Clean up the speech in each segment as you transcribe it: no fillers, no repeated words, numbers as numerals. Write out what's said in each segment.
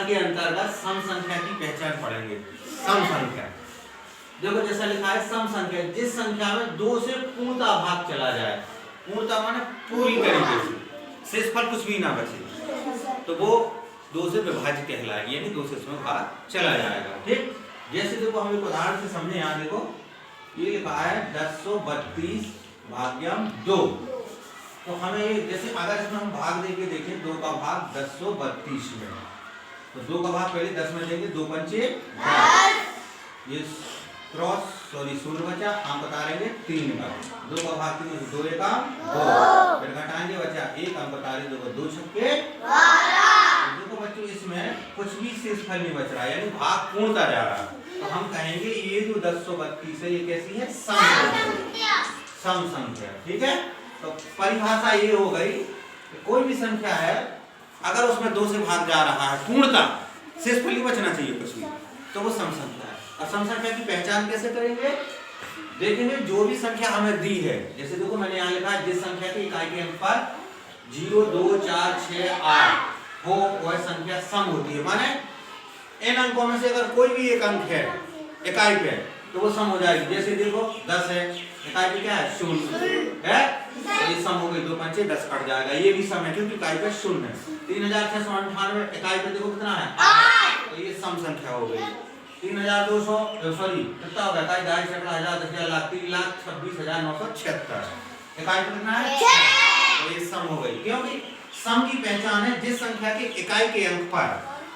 के अंतर्गत सम संख्या की पहचान पढ़ेंगे। सम संख्या देखो जैसा लिखा है, सम संख्या जिस संख्या में 2 से पूर्णतः भाग चला जाए, पूर्णतः माने पूरी तरीके से, शेषफल कुछ भी ना बचे, तो वो 2 से विभाजित कहलाएगी, यानी 2 से उसमें भाग चला जाएगा। ठीक, जैसे देखो हम एक उदाहरण से समझे। यहाँ देखो ये लिखा है 1032 भाग्यम 2, तो हमें जैसे अगर इसमें हम भाग देके देखें 2 का भाग 1032 में, तो 2 का भाग पहले 10 में देंगे, 2 पंचे 10, ये क्रॉस शून्य बचा, हम बता रहे 3 का, 2 का भाग 3 में 2 एका 2, फिर घटाएंगे बचा 1, हम बता रहे 2 को 2 छक्के 12। देखो बच्चों इसमें कुछ भी शेषफल नहीं बच रहा है, यानी भाग पूर्णता जा रहा है, तो हम कहेंगे ये जो 1032 है ये कैसी है, सम संख्या। ठीक है, तो परिभाषा ये हो गई कि कोई भी संख्या है अगर उसमें 2 से भाग जा रहा है पूर्णता, शेषफल नहीं बचना चाहिए कुछ भी, तो वो सम संख्या है। अब सम संख्या की पहचान कैसे करेंगे, देखेंगे जो भी संख्या हमें दी है, जैसे देखो मैंने यहाँ लिखा है जिस संख्या की इकाई के अंक पर 0, 2, 4, 6, 8 हो वह संख्या सम होती है। माने इन अंकों में से अगर कोई भी एक अंक है इकाई पे, तो वो सम हो जाएगी। जैसे देखो 10 है, इकाई पे क्या है 0 है, तो ये सम हो गई, 2 पंचे 10 कट जाएगा, ये भी सम है क्योंकि इकाई पे 0 है। 3698 इकाई पे देखो कितना है 8, तो ये सम संख्या हो गई। 3200 सॉरी कितना होगा, इकाई 2.5 10,000 10,000 लाख 3,26,976 इकाई पे कितना है 6, तो ये सम हो गई। क्योंकि सम की पहचान है जिस संख्या के इकाई के अंक पर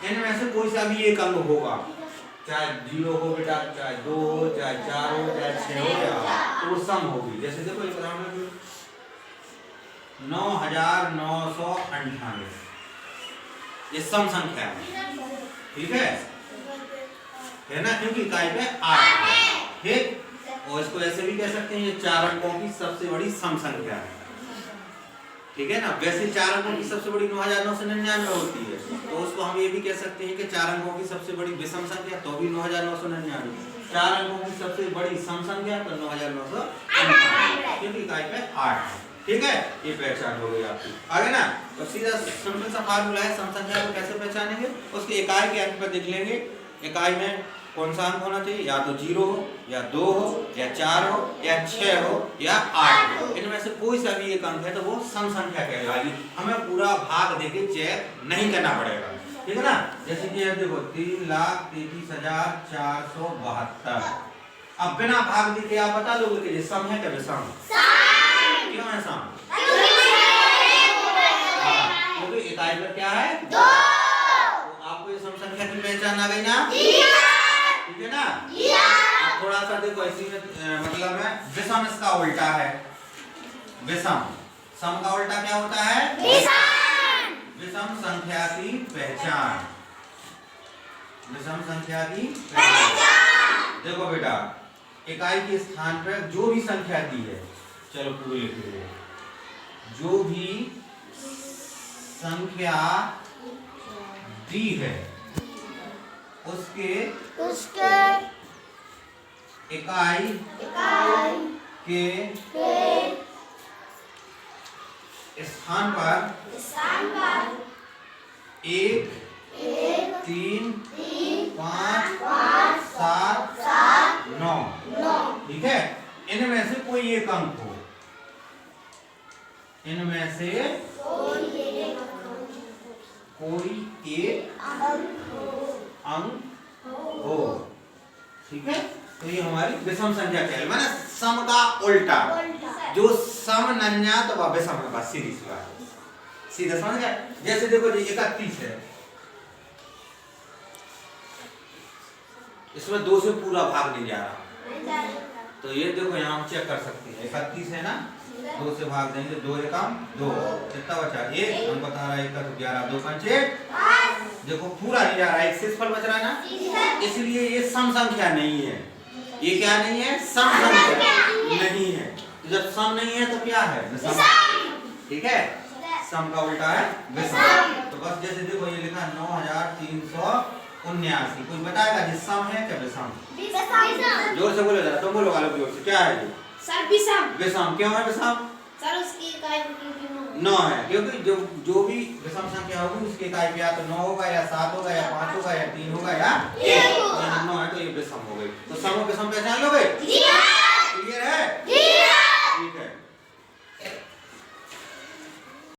इनमें से कोई सा भी एक अंक होगा, चाहे 0 हो बेटा, चाहे 2 हो, चाहे 4 हो, चाहे 6 हो जाए, तो वो सम होगी। जैसे देखो एक उदाहरण 9,998 ये सम संख्या है। ठीक है ना, क्योंकि इकाई पे 8 है। ठीक, और इसको ऐसे भी कह सकते हैं ये 4 अंकों की सबसे बड़ी सम संख्या है। ठीक है ना, वैसे 4 अंकों की सबसे बड़ी 9,999 होती है, तो उसको हम ये भी कह सकते हैं कि 4 अंकों की सबसे बड़ी विषम संख्या, तो भी 9,999, 4 अंकों की सबसे बड़ी सम संख्या तो 9,999, क्योंकि इकाई पे 8 है। ठीक है, ये पहचान हो गई आपकी। आगे ना, तो सीधा सिंपल सा फार्मूला है, सम संख्या को कैसे पहचानेंगे, उसके इकाई के अंक पर देख लेंगे, इकाई में कौन सा अंक होना चाहिए, या तो 0 हो, या 2 हो, या 4 हो, या 6 हो, या 8 हो, इनमें से कोई सा भी एक अंक है तो वो सम संख्या कहलाएगी। हमें पूरा भाग देके चेक नहीं करना पड़ेगा। ठीक है ना, जैसे कि ये देखो 3,33,472, अब बिना भाग देके आप बता दोगे कि ये सम है क्या विषम? क्यों है सम? क्योंकि इकाई पर क्या है 2, तो आपको ये सम संख्या की पहचान आ गई ना? ठीक है ना? अब थोड़ा सा देखो इसी में मतलब है विषम इसका उल्टा है, विषम। सम का उल्टा क्या होता है? विषम संख्या की पहचान, विषम संख्या की पहचान। देखो बेटा इकाई के स्थान पर जो भी संख्या दी है, चलो पूरी लिख लीजिए, जो भी संख्या दी है उसके इकाई के स्थान पर 1, 3, 5, 7, 9, ठीक है, इनमें से कोई एक अंक हो, इनमें से कोई एक अंक हो। ठीक है, तो ये हमारी विषम संख्या कहलाती है, माने सम का उल्टा, जो सम नन्या तो वह विषम है, बस सीधी सी बात, सीधा समझ गए। जैसे देखो जी 31 है, इसमें 2 से पूरा भाग नहीं जा रहा, तो ये देखो यहाँ हम चेक कर सकते हैं, 31 है ना, 2 से भाग देंगे, 2 एकम 2, कितना बचा 1, हम बता रहा है 1 तो 11, 2 पंचे, देखो पूरा नहीं जा रहा है, एक शेषफल बच रहा है ना, इसलिए ये सम संख्या नहीं है। ये क्या नहीं है? सम संख्या नहीं है। तो जब सम नहीं है तो क्या है? विषम। ठीक है, सम का उल्टा है विषम। तो बस जैसे देखो ये लिखा 9,379, कोई बताएगा जी सम है क्या विषम? जोर से बोलो जरा, तुम बोलो वालों जोर से, क्या है ये? सर विषम। विषम क्यों है विषम? सर उसकी इकाई 9 है, क्योंकि जो भी विषम संख्या होगी उसकी इकाई या तो 9 होगा, या 7 होगा, या 5 3 होगा या 1, 9 है तो ये विषम हो गई। तो समों के सम